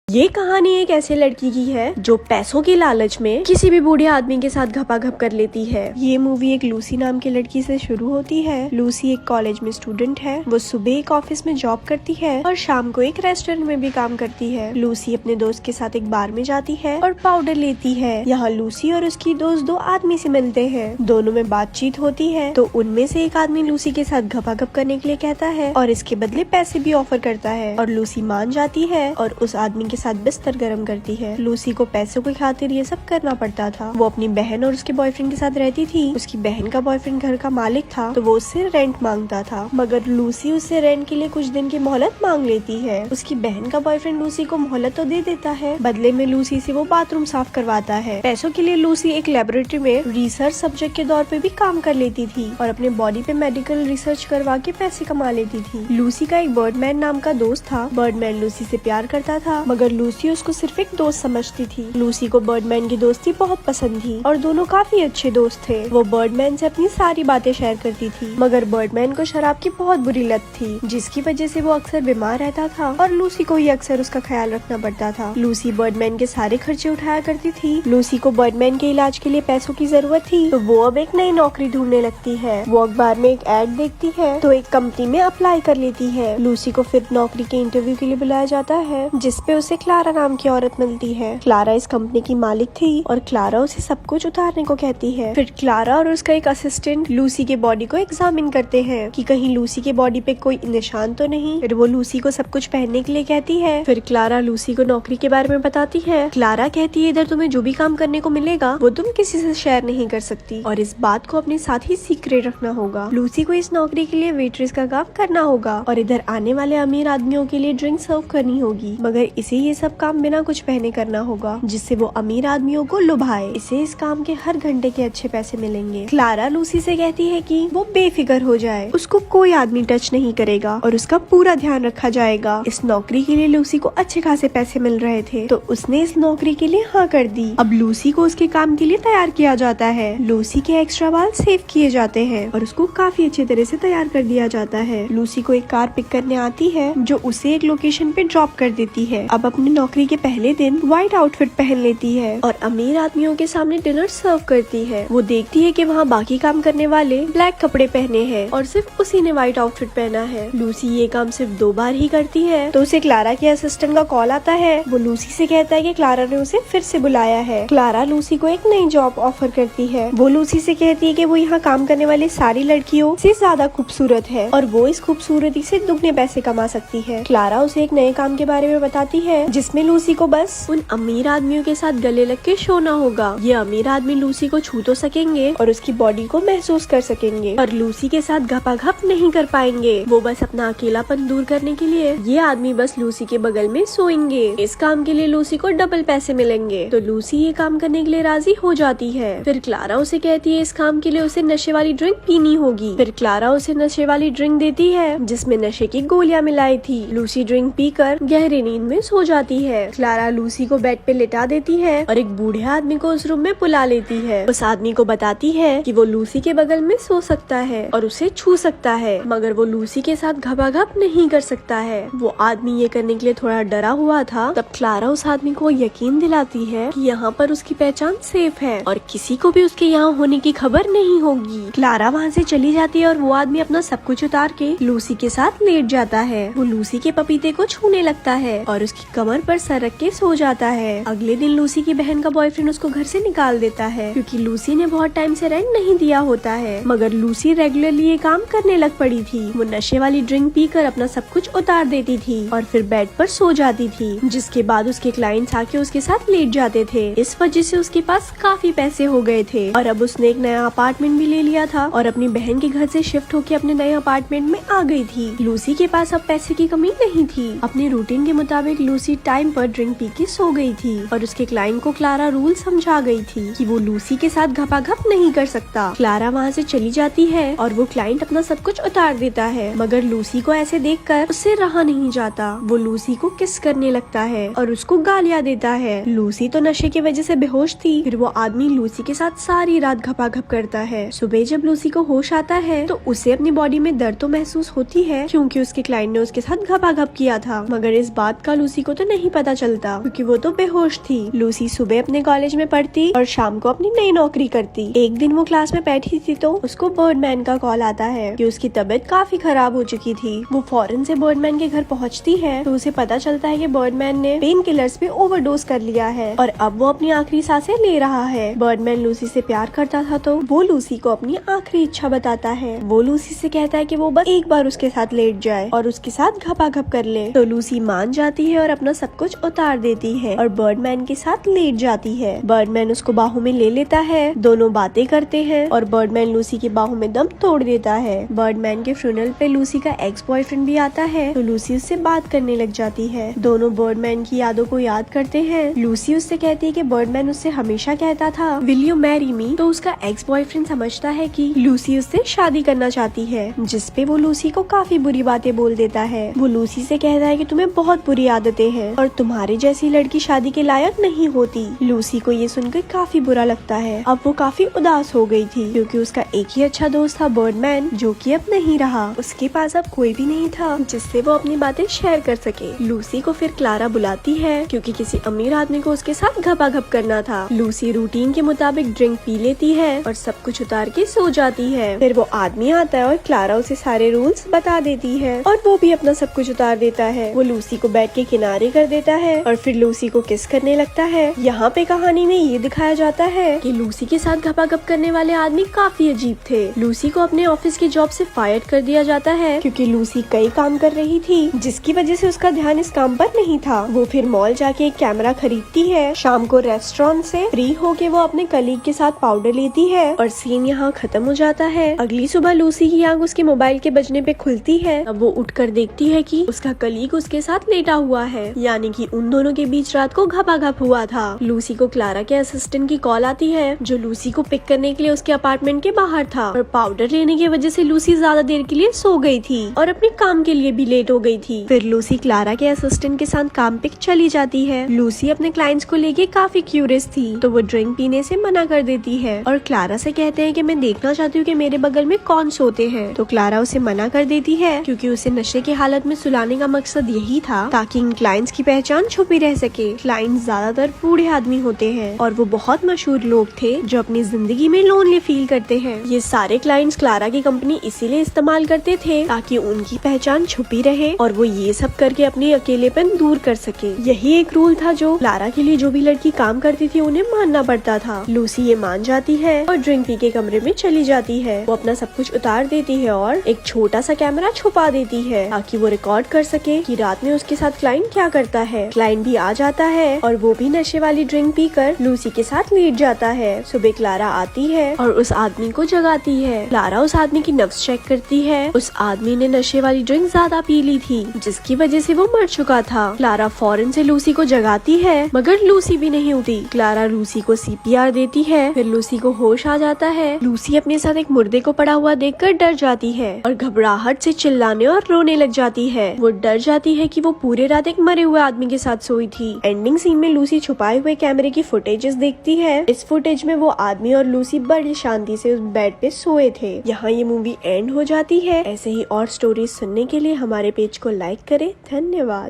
ये कहानी एक ऐसे लड़की की है जो पैसों के लालच में किसी भी बूढ़े आदमी के साथ घपाघप कर लेती है। ये मूवी एक लूसी नाम की लड़की से शुरू होती है। लूसी एक कॉलेज में स्टूडेंट है। वो सुबह एक ऑफिस में जॉब करती है और शाम को एक रेस्टोरेंट में भी काम करती है। लूसी अपने दोस्त के साथ एक बार में जाती है और पाउडर लेती है। यहाँ लूसी और उसकी दोस्त दो आदमी से मिलते हैं। दोनों में बातचीत होती है तो उनमें से एक आदमी लूसी के साथ घपाघप करने के लिए कहता है और इसके बदले पैसे भी ऑफर करता है और लूसी मान जाती है और उस आदमी के साथ बिस्तर गर्म करती है। लूसी को पैसों की खातिर ये सब करना पड़ता था। वो अपनी बहन और उसके बॉयफ्रेंड के साथ रहती थी। उसकी बहन का बॉयफ्रेंड घर का मालिक था तो वो उससे रेंट मांगता था, मगर लूसी उससे रेंट के लिए कुछ दिन की मोहलत मांग लेती है। उसकी बहन का बॉयफ्रेंड लूसी को मोहलत तो दे देता है, बदले में लूसी से वो बाथरूम साफ करवाता है। पैसों के लिए लूसी एक लेबोरेटरी में रिसर्च सब्जेक्ट के तौर पे भी काम कर लेती थी और अपने बॉडी पे मेडिकल रिसर्च करवा के पैसे कमा लेती थी। लूसी का एक बर्डमैन नाम का दोस्त था। बर्डमैन लूसी से प्यार करता था, मगर लूसी उसको सिर्फ एक दोस्त समझती थी। लूसी को बर्डमैन की दोस्ती बहुत पसंद थी और दोनों काफी अच्छे दोस्त थे। वो बर्डमैन से अपनी सारी बातें शेयर करती थी, मगर बर्डमैन को शराब की बहुत बुरी लत थी, जिसकी वजह से वो अक्सर बीमार रहता था और लूसी को ही अक्सर उसका ख्याल रखना पड़ता था। लूसी बर्डमैन के सारे खर्चे उठाया करती थी। लूसी को बर्डमैन के इलाज के लिए पैसों की जरूरत थी तो वो अब एक नई नौकरी ढूंढने लगती है। वो अखबार में एक एड देखती है तो एक कंपनी में अप्लाई कर लेती है। लूसी को फिर नौकरी के इंटरव्यू के लिए बुलाया जाता है, जिसपे उसे क्लारा नाम की औरत मिलती है। क्लारा इस कंपनी की मालिक थी और क्लारा उसे सब कुछ उतारने को कहती है। फिर क्लारा और उसका एक असिस्टेंट लूसी के बॉडी को एग्जामिन करते हैं कि कहीं लूसी के बॉडी पे कोई निशान तो नहीं। फिर वो लूसी को सब कुछ पहनने के लिए कहती है। फिर क्लारा लूसी को नौकरी के बारे में बताती है। क्लारा कहती है इधर तुम्हें जो भी काम करने को मिलेगा वो तुम किसी से शेयर नहीं कर सकती और इस बात को अपने साथ ही सीक्रेट रखना होगा। लूसी को इस नौकरी के लिए वेट्रेस का काम करना होगा और इधर आने वाले अमीर आदमियों के लिए ड्रिंक सर्व करनी होगी, मगर इसे ये सब काम बिना कुछ पहने करना होगा, जिससे वो अमीर आदमियों को लुभाए। इसे इस काम के हर घंटे के अच्छे पैसे मिलेंगे। क्लारा लूसी से कहती है कि वो बेफिक्र हो जाए, उसको कोई आदमी टच नहीं करेगा और उसका पूरा ध्यान रखा जाएगा। इस नौकरी के लिए लूसी को अच्छे खासे पैसे मिल रहे थे तो उसने इस नौकरी के लिए हाँ कर दी। अब लूसी को उसके काम के लिए तैयार किया जाता है। लूसी के एक्स्ट्रा बाल सेव किए जाते हैं और उसको काफी अच्छे तरह से तैयार कर दिया जाता है। लूसी को एक कार पिक करने आती है जो उसे एक लोकेशन पे ड्रॉप कर देती है। अब अपनी नौकरी के पहले दिन व्हाइट आउटफिट पहन लेती है और अमीर आदमियों के सामने डिनर सर्व करती है। वो देखती है कि वहाँ बाकी काम करने वाले ब्लैक कपड़े पहने हैं और सिर्फ उसी ने व्हाइट आउटफिट पहना है। लूसी ये काम सिर्फ 2 बार ही करती है तो उसे क्लारा के असिस्टेंट का कॉल आता है। वो लूसी से कहता है कि क्लारा ने उसे फिर से बुलाया है। क्लारा लूसी को एक नई जॉब ऑफर करती है। वो लूसी से कहती है कि वो यहाँ काम करने वाली सारी लड़कियों से ज्यादा खूबसूरत है और वो इस खूबसूरती से दुगने पैसे कमा सकती है। क्लारा उसे एक नए काम के बारे में बताती है जिसमें लूसी को बस उन अमीर आदमियों के साथ गले लग के सोना होगा। ये अमीर आदमी लूसी को छू तो सकेंगे और उसकी बॉडी को महसूस कर सकेंगे और लूसी के साथ घपाघप नहीं कर पाएंगे। वो बस अपना अकेलापन दूर करने के लिए ये आदमी बस लूसी के बगल में सोएंगे। इस काम के लिए लूसी को डबल पैसे मिलेंगे तो लूसी ये काम करने के लिए राजी हो जाती है। फिर क्लारा उसे कहती है इस काम के लिए उसे नशे वाली ड्रिंक पीनी होगी। फिर क्लारा उसे नशे वाली ड्रिंक देती है जिसमें नशे की गोलियां मिलाई थी। लूसी ड्रिंक पीकर गहरी नींद में सो जाती है। क्लारा लूसी को बेड पे लिटा देती है और एक बूढ़े आदमी को उस रूम में बुला लेती है। उस आदमी को बताती है कि वो लूसी के बगल में सो सकता है और उसे छू सकता है, मगर वो लूसी के साथ घपाघप नहीं कर सकता है। वो आदमी ये करने के लिए थोड़ा डरा हुआ था। तब क्लारा उस आदमी को यकीन दिलाती है कि यहाँ पर उसकी पहचान सेफ है और किसी को भी उसके यहाँ होने की खबर नहीं होगी। क्लारा वहाँ से चली जाती है और वो आदमी अपना सब कुछ उतार के लूसी के साथ लेट जाता है। वो लूसी के पपीते को छूने लगता है और उसकी कमर पर सर रख के सो जाता है। अगले दिन लूसी की बहन का बॉयफ्रेंड उसको घर से निकाल देता है क्योंकि लूसी ने बहुत टाइम से रेंट नहीं दिया होता है, मगर लूसी रेगुलरली ये काम करने लग पड़ी थी। वो नशे वाली ड्रिंक पीकर अपना सब कुछ उतार देती थी और फिर बेड पर सो जाती थी, जिसके बाद उसके क्लाइंट्स आके उसके साथ लेट जाते थे। इस वजह से उसके पास काफी पैसे हो गए थे और अब उसने एक नया अपार्टमेंट भी ले लिया था और अपनी बहन के घर से शिफ्ट होकर अपने नए अपार्टमेंट में आ गई थी। लूसी के पास अब पैसे की कमी नहीं थी। अपने रूटीन के मुताबिक लूसी टाइम पर ड्रिंक पी के सो गई थी और उसके क्लाइंट को क्लारा रूल समझा गई थी कि वो लूसी के साथ घपाघप नहीं कर सकता। क्लारा वहाँ से चली जाती है और वो क्लाइंट अपना सब कुछ उतार देता है, मगर लूसी को ऐसे देखकर उससे रहा नहीं जाता। वो लूसी को किस करने लगता है और उसको गालियाँ देता है। लूसी तो नशे की वजह से बेहोश थी। फिर वो आदमी लूसी के साथ सारी रात घपाघप करता है। सुबह जब लूसी को होश आता है तो उसे अपनी बॉडी में दर्द तो महसूस होती है क्योंकि उसके क्लाइंट ने उसके साथ घपाघप किया था, मगर इस बात का लूसी को तो नहीं पता चलता क्योंकि वो तो बेहोश थी। लूसी सुबह अपने कॉलेज में पढ़ती और शाम को अपनी नई नौकरी करती। एक दिन वो क्लास में बैठी थी तो उसको बर्डमैन का कॉल आता है कि उसकी तबीयत काफी खराब हो चुकी थी। वो फौरन से बर्डमैन के घर पहुंचती है तो उसे पता चलता है कि बर्डमैन ने पेन किलर्स पे ओवरडोज कर लिया है और अब वो अपनी आखिरी सांसें ले रहा है। बर्डमैन लूसी से प्यार करता था तो वो लूसी को अपनी आखिरी इच्छा बताता है। वो लूसी से कहता है कि वो बस एक बार उसके साथ लेट जाए और उसके साथ घपाघप कर ले। तो लूसी मान जाती है और अपना सब कुछ उतार देती है और बर्डमैन के साथ लेट जाती है। बर्डमैन उसको बाहों में ले लेता है, दोनों बातें करते हैं और बर्डमैन लूसी की बाहों में दम तोड़ देता है। बर्डमैन के फ्यूनरल पे लूसी का एक्स बॉयफ्रेंड भी आता है तो लूसी उससे बात करने लग जाती है। दोनों बर्डमैन की यादों को याद करते हैं। लूसी उससे कहती है कि बर्डमैन उससे हमेशा कहता था विल यू मैरी मी, तो उसका एक्स बॉयफ्रेंड समझता है कि लूसी उससे शादी करना चाहती है, जिसपे वो लूसी को काफी बुरी बातें बोल देता है। वो लूसी से कहता है कि तुम्हें बहुत बुरी आदतें हैं और तुम्हारे जैसी लड़की शादी के लायक नहीं होती। लूसी को ये सुनकर काफी बुरा लगता है। अब वो काफी उदास हो गई थी क्योंकि उसका एक ही अच्छा दोस्त था बर्डमैन, जो कि अब नहीं रहा। उसके पास अब कोई भी नहीं था जिससे वो अपनी बातें शेयर कर सके। लूसी को फिर क्लारा बुलाती है क्योंकि किसी अमीर आदमी को उसके साथ घपाघप करना था। लूसी रूटीन के मुताबिक ड्रिंक पी लेती है और सब कुछ उतार के सो जाती है। फिर वो आदमी आता है और क्लारा उसे सारे रूल्स बता देती है और वो भी अपना सब कुछ उतार देता है। वो लूसी को बेड के किनारे कर देता है और फिर लूसी को किस करने लगता है। यहाँ पे कहानी में ये दिखाया जाता है कि लूसी के साथ घपाघप करने वाले आदमी काफी अजीब थे। लूसी को अपने ऑफिस की जॉब से फायर कर दिया जाता है क्योंकि लूसी कई काम कर रही थी जिसकी वजह से उसका ध्यान इस काम पर नहीं था। वो फिर मॉल जाके एक कैमरा खरीदती है। शाम को रेस्टोरेंट से फ्री होके वो अपने कलीग के साथ पाउडर लेती है और सीन यहाँ खत्म हो जाता है। अगली सुबह लूसी की आंख उसके मोबाइल के बजने पे खुलती है। अब वो उठकर देखती है कि उसका कलीग उसके साथ लेटा हुआ है, यानी कि उन दोनों के बीच रात को घपाघप हुआ था। लूसी को क्लारा के असिस्टेंट की कॉल आती है जो लूसी को पिक करने के लिए उसके अपार्टमेंट के बाहर था और पाउडर लेने की वजह से लूसी ज्यादा देर के लिए सो गई थी और अपने काम के लिए भी लेट हो गई थी। फिर लूसी क्लारा के असिस्टेंट के साथ काम पे चली जाती है। लूसी अपने क्लाइंट्स को लेके काफी क्यूरियस थी तो वो ड्रिंक पीने से मना कर देती है और क्लारा से कहते हैं कि मैं देखना चाहती हूँ कि मेरे बगल में कौन सोते हैं। तो क्लारा उसे मना कर देती है क्योंकि उसे नशे की हालत में सुलाने का मकसद यही था ताकि इन क्लाइंट्स की पहचान छुपी रह सके। क्लाइंट्स ज्यादातर बूढ़े आदमी होते हैं और वो बहुत मशहूर लोग थे जो अपनी जिंदगी में लोनली फील करते हैं। ये सारे क्लाइंट्स क्लारा की कंपनी इसीलिए इस्तेमाल करते थे ताकि उनकी पहचान छुपी रहे और वो ये सब करके अपनी अकेलेपन दूर कर सके। यही एक रूल था जो क्लारा के लिए जो भी लड़की काम करती थी उन्हें मानना पड़ता था। लूसी ये मान जाती है और ड्रिंक पी के कमरे में चली जाती है। वो अपना सब कुछ उतार देती है और एक छोटा सा कैमरा छुपा देती है ताकि वो रिकॉर्ड कर सके कि रात में उसके साथ क्लाइंट क्या करता है। क्लाइंट भी आ जाता है और वो भी नशे वाली ड्रिंक पीकर लूसी के साथ लेट जाता है। सुबह क्लारा आती है और उस आदमी को जगाती है। क्लारा उस आदमी की नब्ज चेक करती है। उस आदमी ने नशे वाली ड्रिंक ज्यादा पी ली थी जिसकी वजह से वो मर चुका था। क्लारा फौरन से लूसी को जगाती है मगर लूसी भी नहीं उठी। क्लारा लूसी को CPR देती है। फिर लूसी को होश आ जाता है। लूसी अपने साथ एक मुर्दे को पड़ा हुआ देखकर डर जाती है और घबराहट से चिल्लाने और रोने लग जाती है। वो डर जाती है कि वो पूरे रात एक मरे हुए आदमी के साथ सोई थी। एंडिंग सीन में लूसी छुपाए हुए कैमरे की फुटेजेस देखती है। इस फुटेज में वो आदमी और लूसी बड़ी शांति से उस बेड पे सोए थे। यहाँ ये मूवी एंड हो जाती है। ऐसे ही और स्टोरीज सुनने के लिए हमारे पेज को लाइक करें। धन्यवाद।